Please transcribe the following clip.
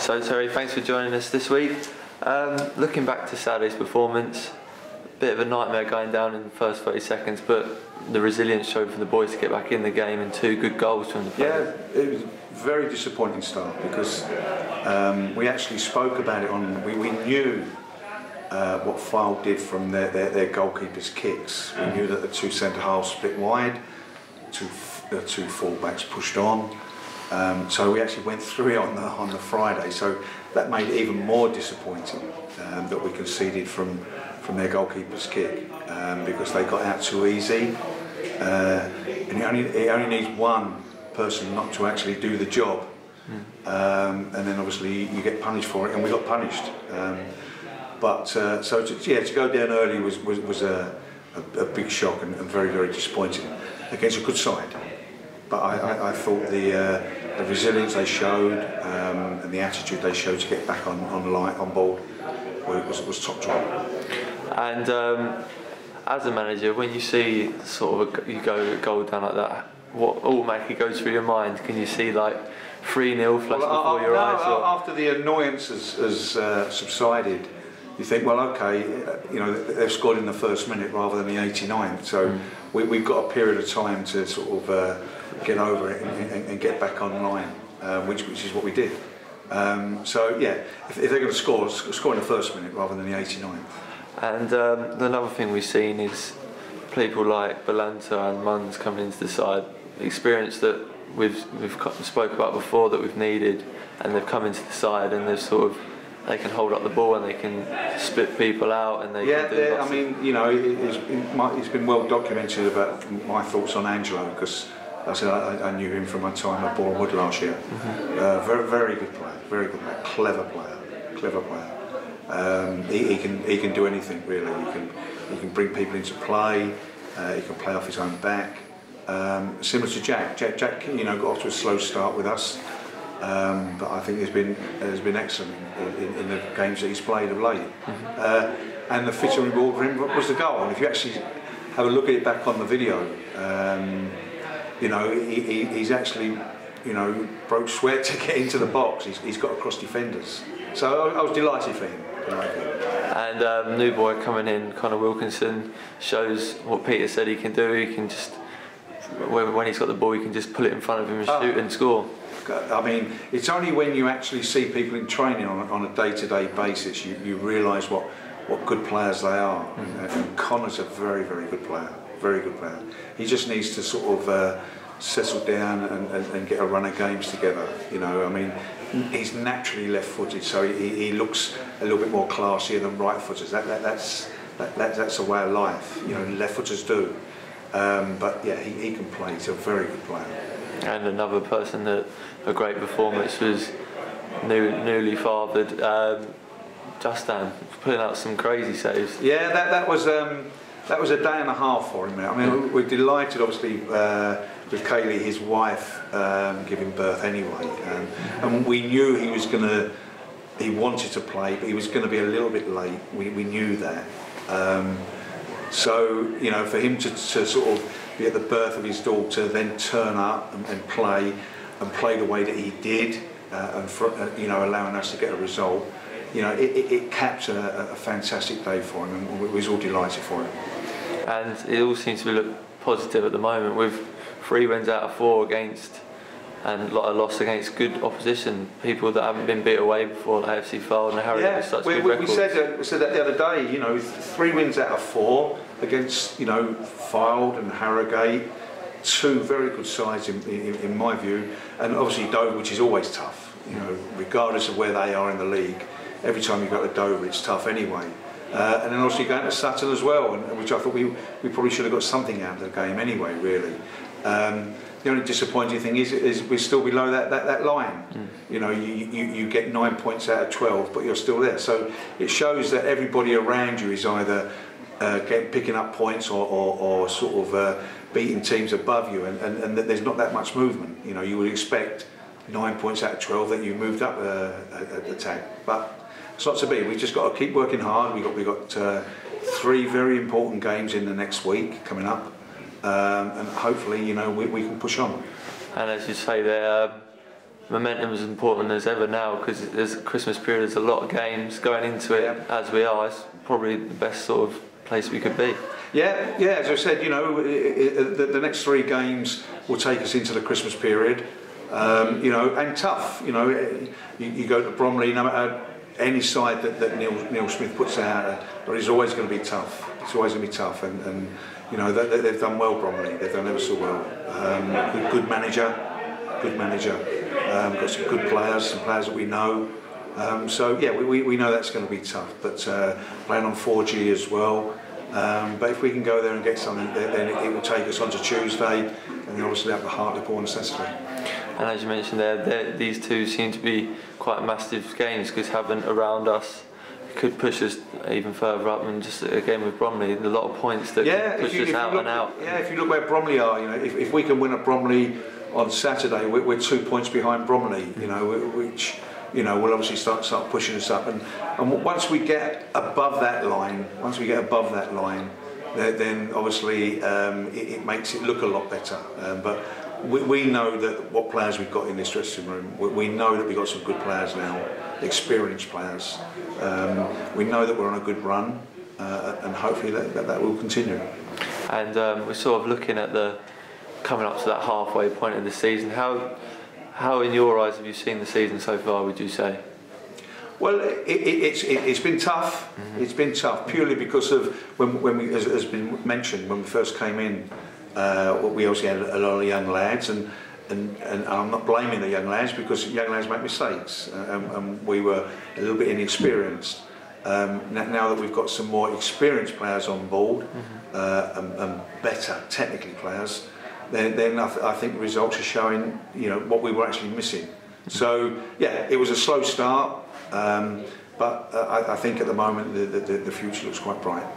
So Terry, thanks for joining us this week. Looking back to Saturday's performance, a bit of a nightmare going down in the first 30 seconds, but the resilience showed from the boys to get back in the game and 2 good goals from the players. Yeah, it was a very disappointing start because we actually spoke about it we knew what Fylde did from their goalkeepers' kicks. We knew that the 2 centre halves split wide, the 2 full-backs pushed on. So we actually went through it on the Friday, so that made it even more disappointing that we conceded from their goalkeeper's kick because they got out too easy. And it only needs one person not to actually do the job, and then obviously you get punished for it, and we got punished. So to go down early was a big shock and very, very disappointing against a good side. But I thought the resilience they showed and the attitude they showed to get back on board was top draw. And as a manager, when you see you go a goal down like that, what automatically goes through your mind? Can you see like 3-0 flash before your eyes? Or? After the annoyance has subsided, you think, well, okay, they've scored in the first minute rather than the 89th, so we've got a period of time to sort of get over it and get back online, which is what we did. So yeah, if they're going to score in the first minute rather than the 89th. And another thing we've seen is people like Balanta and Munns coming into the side, experience that we've spoke about before that we've needed, and they've come into the side and they can hold up the ball and they can split people out and they can do I mean, it's been well documented about my thoughts on Angelo, because I knew him from my time at Bromley last year. Very, very good player, clever player. He can do anything really. He can bring people into play. He can play off his own back. Similar to Jack. Jack, got off to a slow start with us, but I think has been excellent in the games that he's played of late. And the fitter reward for him was the goal. And if you actually have a look at it back on the video, he's actually broke sweat to get into the box. He's got across defenders. So I was delighted for him. And new boy coming in, Connor Wilkinson, shows what Peter said he can do. He can just, when he's got the ball, he can just pull it in front of him and shoot and score. I mean, it's only when you actually see people in training on a day-to-day basis you realise what good players they are. And Connor's a very, very good player. He just needs to sort of settle down and get a run of games together. I mean, he's naturally left-footed, so he looks a little bit more classier than right-footers. That's a way of life. Left-footers do. But yeah, he can play. He's a very good player. And another person that a great performance was newly fathered Justin, putting out some crazy saves. Yeah, that was a day and a half for him. I mean, we're delighted, obviously, with Kaylee, his wife, giving birth anyway, and we knew he wanted to play, but he was going to be a little bit late. We knew that. So for him to sort of be at the birth of his daughter, then turn up and play the way that he did, allowing us to get a result, it capped a fantastic day for him, and we was all delighted for him. And it all seems to look positive at the moment, with 3 wins out of 4 against, and a loss against good opposition, people that haven't been beat away before, like AFC Fylde and Harrogate, with such good records. We said that the other day. 3 wins out of 4 against Fylde and Harrogate, 2 very good sides in my view, and obviously Dover, which is always tough. Regardless of where they are in the league, every time you go to Dover, it's tough anyway. And then obviously going to Sutton as well, which I thought we probably should have got something out of the game anyway, really. The only disappointing thing is we're still below that line. You get 9 points out of 12, but you're still there. So it shows that everybody around you is either picking up points or sort of beating teams above you, and that there's not that much movement. You would expect 9 points out of 12 that you moved up the tag, but it's not to be. We've just got to keep working hard. We've got 3 very important games in the next week coming up. And hopefully, we can push on. And as you say there, momentum is important as ever now, because there's Christmas period, there's a lot of games going into it. As we are, it's probably the best sort of place we could be. Yeah, as I said, you know, the next 3 games will take us into the Christmas period, you know, and tough. You know, you go to Bromley, no matter any side that Neil Smith puts out, but it's always going to be tough. It's always going to be tough, and you know, they've done well, Bromley. They've done ever so well. Good manager, got some good players, some players that we know. So yeah, we know that's going to be tough, but playing on 4G as well. But if we can go there and get something, then it will take us on to Tuesday, and then obviously have the Hartlepool on Saturday. And as you mentioned there, these two seem to be quite massive games, because having around us could push us even further up, and just again with Bromley, a lot of points that could push us out and out. Yeah, if you look where Bromley are, you know, if we can win at Bromley on Saturday, we're 2 points behind Bromley, you know, which, you know, will obviously start pushing us up, and once we get above that line, then obviously it makes it look a lot better. But we know that what players we've got in this dressing room. We know that we've got some good players now, experienced players. We know that we're on a good run, and hopefully that will continue. And we're sort of looking at coming up to that halfway point of the season. How in your eyes have you seen the season so far, would you say? Well, it's been tough. It's been tough purely because of when we, as has been mentioned, when we first came in, we obviously had a lot of young lads, and I'm not blaming the young lads, because young lads make mistakes, and we were a little bit inexperienced. Now that we've got some more experienced players on board, and better technically players, then I think the results are showing, you know, what we were actually missing. So yeah, it was a slow start, but I think at the moment the future looks quite bright.